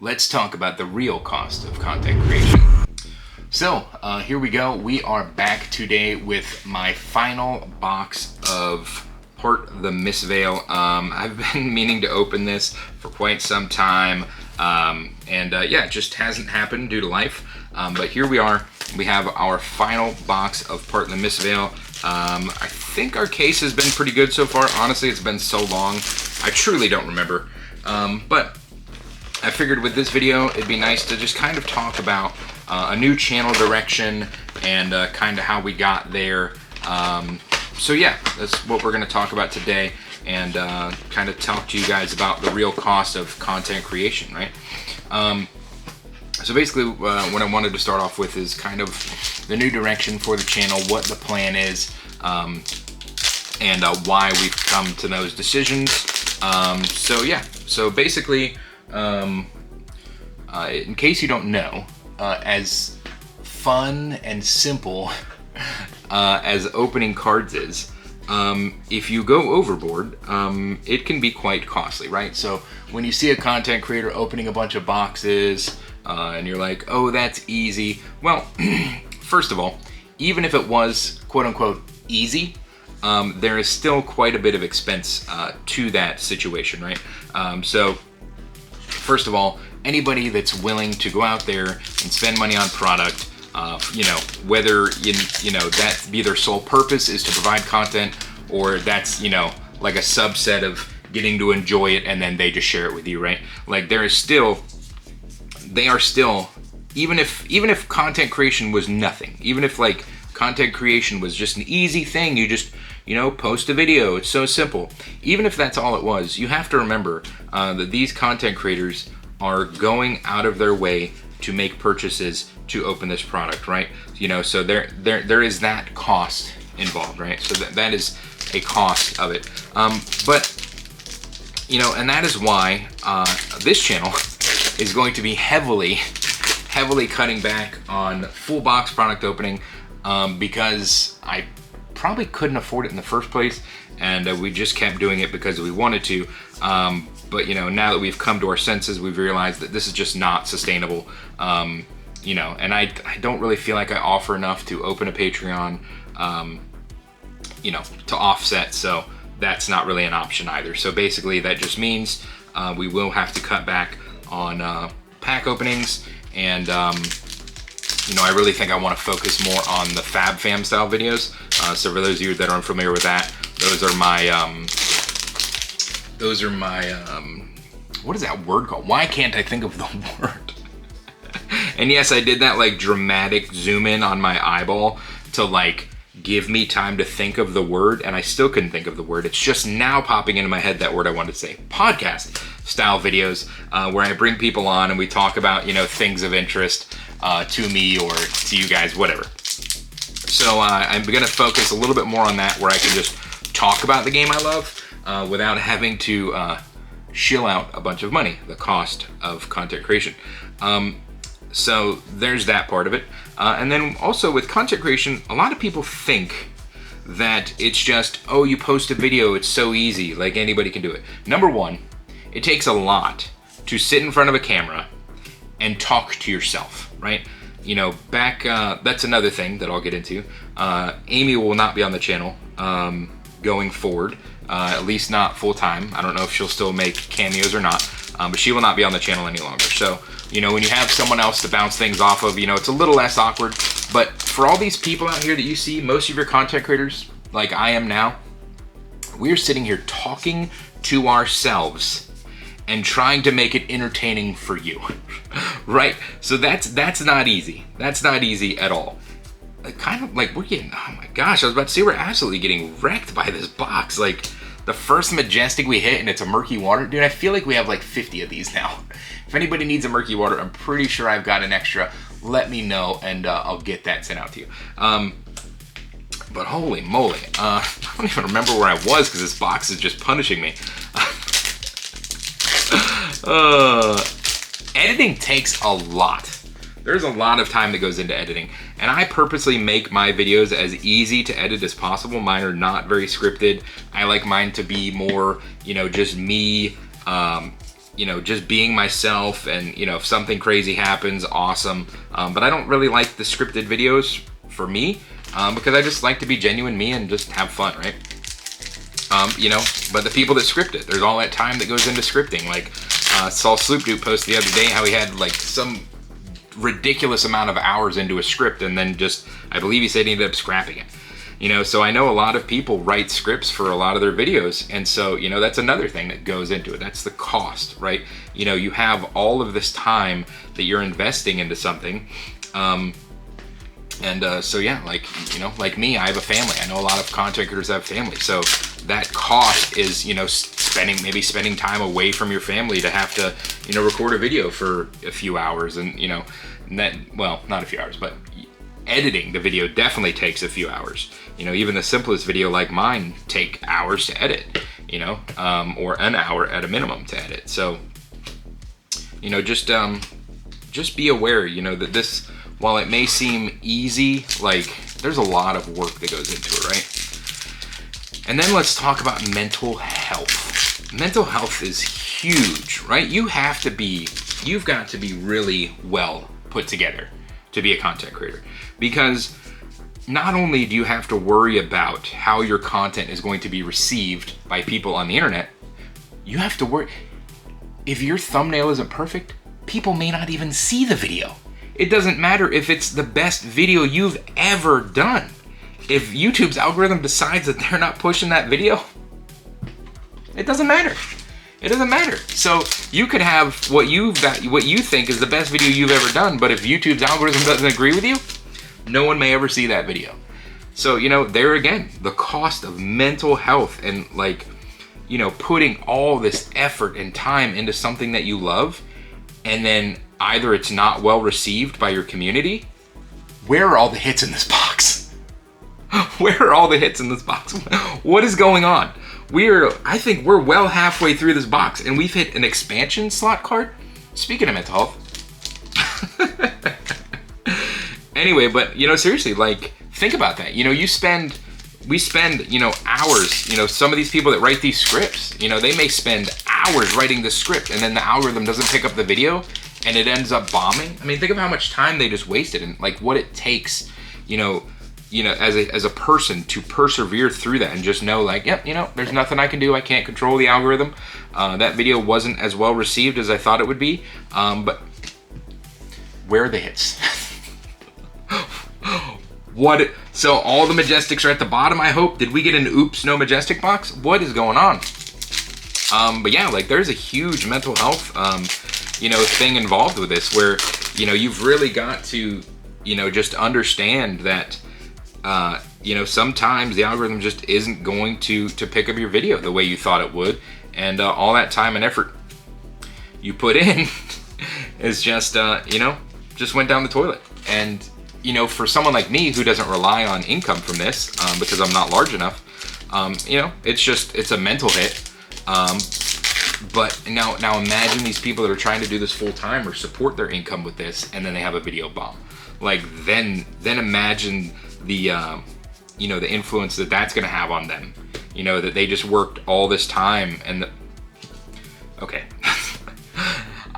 let's talk about the real cost of content creation. So here we go. We are back today with my final box of Part the Mistveil. I've been meaning to open this for quite some time, and it just hasn't happened due to life. But here we are. We have our final box of Part the Mistveil. I think our case has been pretty good so far. Honestly, it's been so long, I truly don't remember. But I figured with this video, it'd be nice to just kind of talk about a new channel direction and kind of how we got there. So yeah, that's what we're going to talk about today, and kind of talk to you guys about the real cost of content creation, right? So basically, what I wanted to start off with is kind of the new direction for the channel, what the plan is, and why we've come to those decisions. So yeah, so basically, in case you don't know, as fun and simple as opening cards is, if you go overboard, it can be quite costly, right? So when you see a content creator opening a bunch of boxes, and you're like, oh, that's easy. Well, first of all, even if it was quote unquote easy, there is still quite a bit of expense to that situation, right? So first of all, anybody that's willing to go out there and spend money on product, whether that be their sole purpose is to provide content, or that's like a subset of getting to enjoy it and then they just share it with you, right? Like they are still, even if content creation was nothing, even if like content creation was just an easy thing, you just post a video, it's so simple. Even if that's all it was, you have to remember that these content creators are going out of their way to make purchases to open this product, right? So there is that cost involved, right? So that is a cost of it. But and that is why this channel is going to be heavily cutting back on full box product opening, because I probably couldn't afford it in the first place, and we just kept doing it because we wanted to. But now that we've come to our senses, we've realized that this is just not sustainable. And I don't really feel like I offer enough to open a Patreon, to offset. So that's not really an option either. So basically, that just means we will have to cut back on pack openings, and I really think I want to focus more on the FabFam style videos. So for those of you that aren't familiar with that, those are my what is that word called? Why can't I think of the word? And yes, I did that like dramatic zoom in on my eyeball to like give me time to think of the word, and I still couldn't think of the word. It's just now popping into my head that word I wanted to say. Podcast style videos, where I bring people on and we talk about things of interest to me or to you guys, whatever. So I'm gonna focus a little bit more on that, where I can just talk about the game I love without having to shill out a bunch of money, the cost of content creation. So there's that part of it. And then also with content creation, a lot of people think that it's just, oh, you post a video, it's so easy, like anybody can do it. Number one, it takes a lot to sit in front of a camera and talk to yourself, right? That's another thing that I'll get into. Amy will not be on the channel going forward, at least not full time. I don't know if she'll still make cameos or not, but she will not be on the channel any longer. So, when you have someone else to bounce things off of, it's a little less awkward. But for all these people out here that you see, most of your content creators, like I am now, we're sitting here talking to ourselves and trying to make it entertaining for you, right? So that's not easy. That's not easy at all. Kind of like we're getting, oh my gosh, I was about to say we're absolutely getting wrecked by this box. Like the first Majestic we hit and it's a Murky Water. Dude, I feel like we have like 50 of these now. If anybody needs a Murky Water, I'm pretty sure I've got an extra. Let me know and I'll get that sent out to you. But holy moly, I don't even remember where I was because this box is just punishing me. Editing takes a lot. There's a lot of time that goes into editing, and I purposely make my videos as easy to edit as possible. Mine are not very scripted. I like mine to be more, just me, you know, just being myself, and, you know, if something crazy happens, awesome. But I don't really like the scripted videos for me, because I just like to be genuine me and just have fun, right? You know, but the people that script it, there's all that time that goes into scripting. Like, saw Sloop Dude post the other day how he had like some ridiculous amount of hours into a script, and then just, I believe he said he ended up scrapping it. You know, so I know a lot of people write scripts for a lot of their videos, and so, you know, that's another thing that goes into it. That's the cost, right? You know, you have all of this time that you're investing into something, so yeah, like, you know, like me, I have a family. I know a lot of content creators have families, so that cost is, you know, spending time away from your family to have to, you know, record a video for a few hours, and, you know, that, well, not a few hours, but editing the video definitely takes a few hours. You know, even the simplest video like mine take hours to edit, you know, or an hour at a minimum to edit. So, you know, just be aware, you know, that this, while it may seem easy, like, there's a lot of work that goes into it, right? And then let's talk about mental health. Mental health is huge, right? You've got to be really well put together to be a content creator, because not only do you have to worry about how your content is going to be received by people on the internet, you have to worry, if your thumbnail isn't perfect, people may not even see the video. It doesn't matter if it's the best video you've ever done. If YouTube's algorithm decides that they're not pushing that video, it doesn't matter. It doesn't matter. So you could have what you think is the best video you've ever done, but if YouTube's algorithm doesn't agree with you, no one may ever see that video. So, you know, there again, the cost of mental health and, like, you know, putting all this effort and time into something that you love, and then either it's not well received by your community. Where are all the hits in this box? Where are all the hits in this box? What is going on? I think we're well halfway through this box, and we've hit an expansion slot card. Speaking of mental health. Anyway, but, you know, seriously, like, think about that. You know, we spend, you know, hours, you know, some of these people that write these scripts, you know, they may spend hours writing the script, and then the algorithm doesn't pick up the video, and it ends up bombing. I mean, think of how much time they just wasted, and, like, what it takes, you know, as a person to persevere through that and just know, like, yep, you know, there's nothing I can do. I can't control the algorithm. That video wasn't as well received as I thought it would be. But where are the hits? So all the Majestics are at the bottom, I hope. Did we get an oops, no Majestic box? What is going on? But yeah, like, there's a huge mental health, you know, thing involved with this, where, you know, you've really got to, you know, just understand that, you know, sometimes the algorithm just isn't going to pick up your video the way you thought it would, and all that time and effort you put in is just, you know, just went down the toilet. And, you know, for someone like me who doesn't rely on income from this, because I'm not large enough, you know, it's a mental hit. But now imagine these people that are trying to do this full time or support their income with this, and then they have a video bomb. Like, then imagine the, you know, the influence that that's going to have on them. You know, that they just worked all this time, and okay.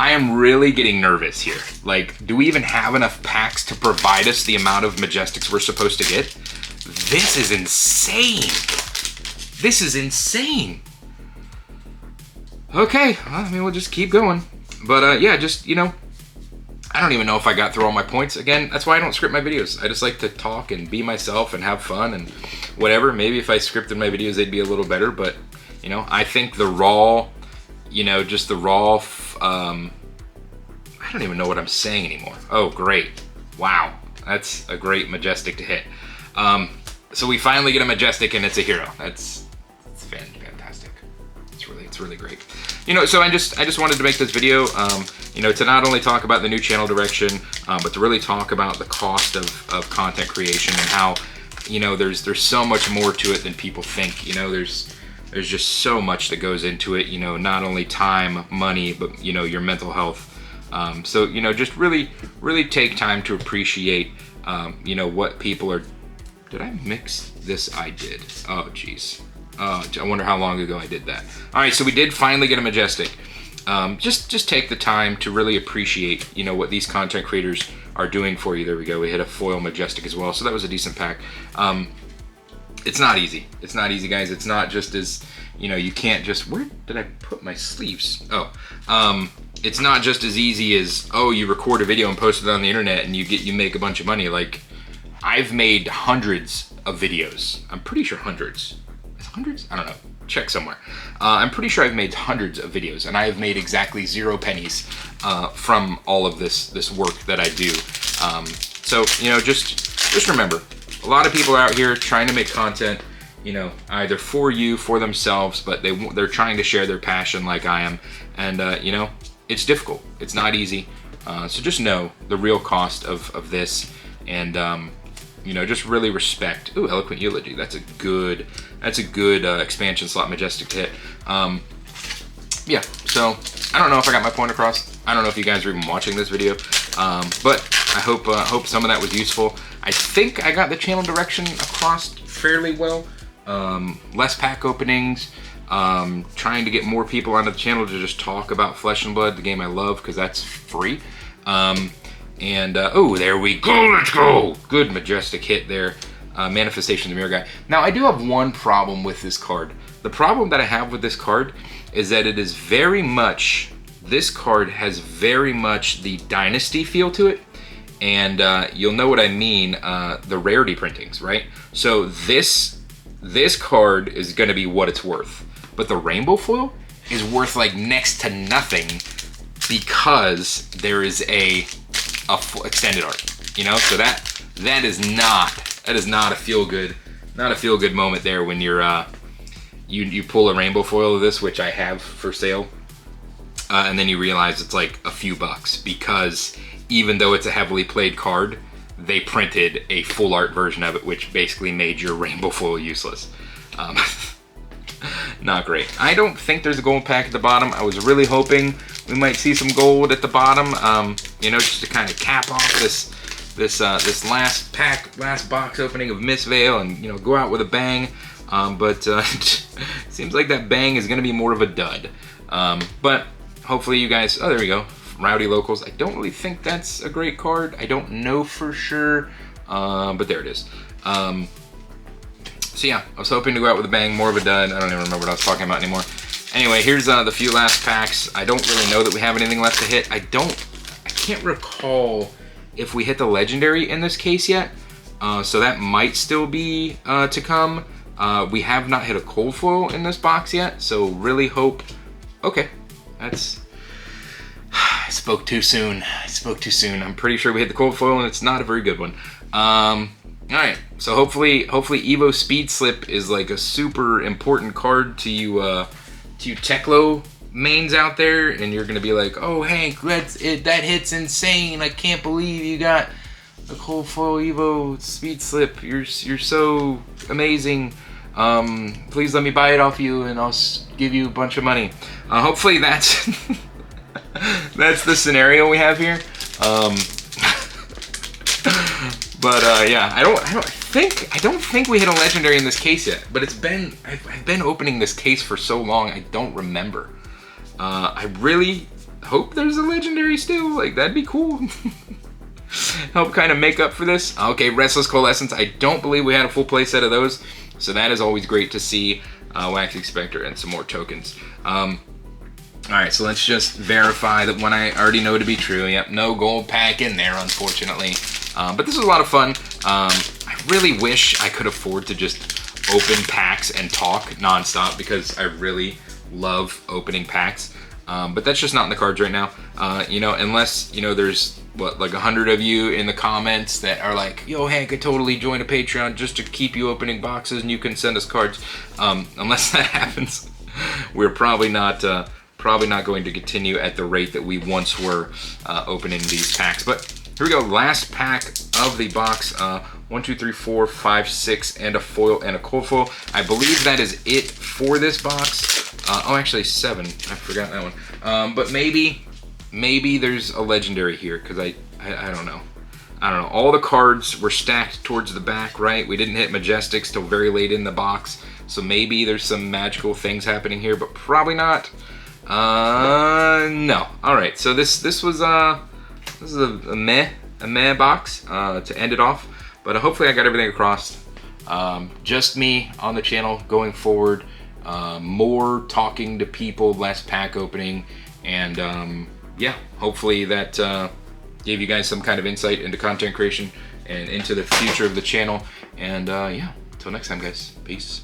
I am really getting nervous here. Like, do we even have enough packs to provide us the amount of Majestics we're supposed to get? This is insane. This is insane. Okay, well, I mean, we'll just keep going. But yeah, just, you know, I don't even know if I got through all my points. Again, that's why I don't script my videos. I just like to talk and be myself and have fun and whatever. Maybe if I scripted my videos, they'd be a little better. But, you know, I think the raw, you know, just the raw, I don't even know what I'm saying anymore. Oh, great. Wow. That's a great Majestic to hit. So we finally get a Majestic, and it's a hero. It's fantastic. It's really great. You know, so I just wanted to make this video, you know, to not only talk about the new channel direction, but to really talk about the cost of content creation and how, you know, there's so much more to it than people think. You know, there's just so much that goes into it, you know, not only time, money, but, you know, your mental health. So, you know, just really take time to appreciate, you know, what people are. Did I mix this? I did. Oh, geez. I wonder how long ago I did that. All right, so we did finally get a Majestic. just take the time to really appreciate, you know, what these content creators are doing for you. There we go. We hit a foil majestic as well, so that was a decent pack. It's not easy. It's not easy, guys. It's not just as, you know, you can't just, where did I put my sleeves? Oh, it's not just as easy as, oh, you record a video and post it on the internet and you make a bunch of money. Like, I've made hundreds of videos. I'm pretty sure hundreds. Is it hundreds? I don't know. Check somewhere. I'm pretty sure I've made hundreds of videos, and I have made exactly 0 pennies from all of this work that I do. So, you know, just remember, a lot of people are out here trying to make content, you know, either for you, for themselves, but they're trying to share their passion like I am, and you know, it's difficult. It's not easy. So just know the real cost of this, and you know, just really respect. Ooh, Eloquent Eulogy. That's a good expansion slot majestic to hit. Yeah, so I don't know if I got my point across. I don't know if you guys are even watching this video, but I hope some of that was useful. I think I got the channel direction across fairly well. Less pack openings, trying to get more people onto the channel to just talk about Flesh and Blood, the game I love, because that's free. Oh, there we go, let's go! Good majestic hit there. Manifestation of the Mirror Guy. Now, I do have one problem with this card. The problem that I have with this card is that it is very much, this card has very much the Dynasty feel to it. And you'll know what I mean, the rarity printings, right? So this card is gonna be what it's worth. But the rainbow foil is worth like next to nothing because there is a extended art, you know? So that is not a feel good moment there when you're you pull a rainbow foil of this, which I have for sale, and then you realize it's like a few bucks because even though it's a heavily played card, they printed a full art version of it, which basically made your rainbow foil useless. Not great. I don't think there's a gold pack at the bottom. I was really hoping we might see some gold at the bottom, you know, just to kind of cap off this last box opening of Mistveil and, you know, go out with a bang. But seems like that bang is going to be more of a dud. But hopefully you guys, oh, there we go. Rowdy Locals. I don't really think that's a great card. I don't know for sure, but there it is. So yeah, I was hoping to go out with a bang, more of a dud. I don't even remember what I was talking about anymore. Anyway, here's the few last packs. I don't really know that we have anything left to hit. I can't recall if we hit the legendary in this case yet. So that might still be to come. We have not hit a cold foil in this box yet, so really hope. Okay, that's. I spoke too soon. I'm pretty sure we hit the cold foil, and it's not a very good one. All right, so hopefully Evo Speed Slip is like a super important card to you Teklo mains out there, and you're gonna be like, oh Hank, that hit's insane. I can't believe you got a cold foil Evo Speed Slip. You're so amazing. Please let me buy it off you, and I'll give you a bunch of money. Hopefully that's. That's the scenario we have here. Yeah, I don't think we hit a legendary in this case yet. But I've been opening this case for so long, I don't remember. I really hope there's a legendary still. Like, that'd be cool. Help kind of make up for this. Okay, Restless Coalescence. I don't believe we had a full play set of those, so that is always great to see. Waxing Spectre and some more tokens. Alright, so let's just verify that one I already know to be true. Yep, no gold pack in there, unfortunately. But this was a lot of fun. I really wish I could afford to just open packs and talk nonstop because I really love opening packs. But that's just not in the cards right now. You know, unless, you know, there's, what, like 100 of you in the comments that are like, yo, Hank, I totally joined a Patreon just to keep you opening boxes and you can send us cards. Unless that happens, we're probably not going to continue at the rate that we once were opening these packs. But here we go, last pack of the box. 1, 2, 3, 4, 5, 6, and a foil and a cold foil. I believe that is it for this box. Oh, actually 7. I forgot that one. But maybe there's a legendary here because I don't know. I don't know. All the cards were stacked towards the back, right? We didn't hit Majestics till very late in the box, so maybe there's some magical things happening here, but probably not. No. All right. So this is a meh box to end it off. But hopefully I got everything across. Just me on the channel going forward. More talking to people, less pack opening, and yeah, hopefully that gave you guys some kind of insight into content creation and into the future of the channel. And yeah, until next time, guys. Peace.